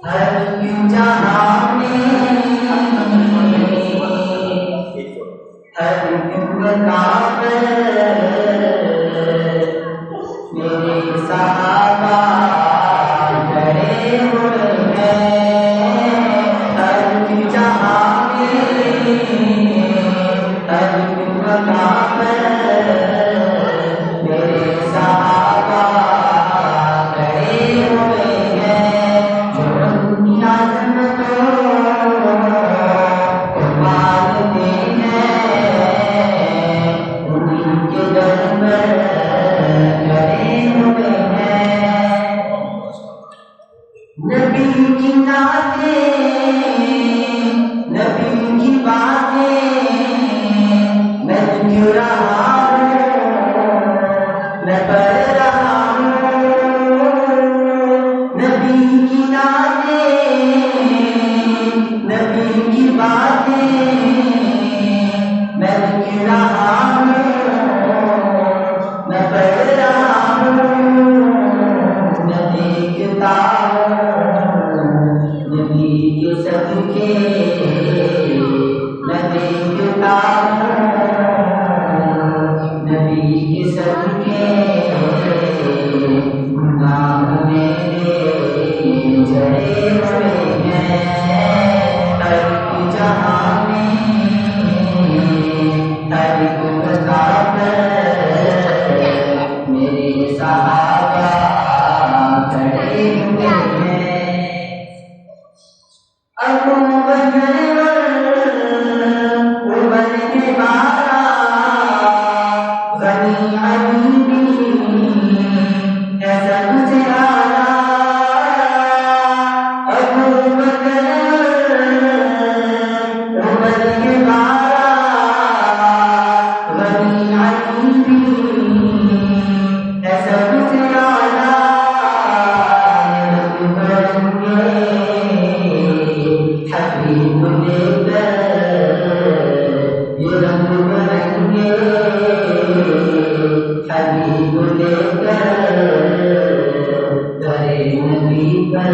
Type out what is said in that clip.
ہر جہاں میں ہر مقام میرے صحابہ کھڑے ہوئے ہیں، ہر جہاں میں ہر مقام میرے صحابہ کھڑے ہوئے ہیں، جو اپنی عظمتوں کو مانتے ہیں انہیں کے در پر کھڑے ہوئے ہیں۔ نبی کی نعتیں نبی کی باتیں میں کیوں رہا ہوں، میں پڑھ رہا ہوں نبی کی نعتیں نبی کی باتیں میں کیوں رہا ہوں، میں پڑھ رہا ہوں، میں دیکھتا نبی کے صدقے میں دیکھتا نبی کے صدقے گناہ میرے جڑے ہوئے ہیں، ہر جہاں میں ہر مقام میرے صحابہ کھڑے ہوئے ہیں۔ ابو بکر عمر کے بارہ غنی علی بھی ہے سب سے اعلیٰ، ابو بکر عمر کے بارہ غنی علی بھی ہے سب سے اعلیٰ، حبیب لے کر یہ رنگ برنگے حبیب لے کر در نبی پر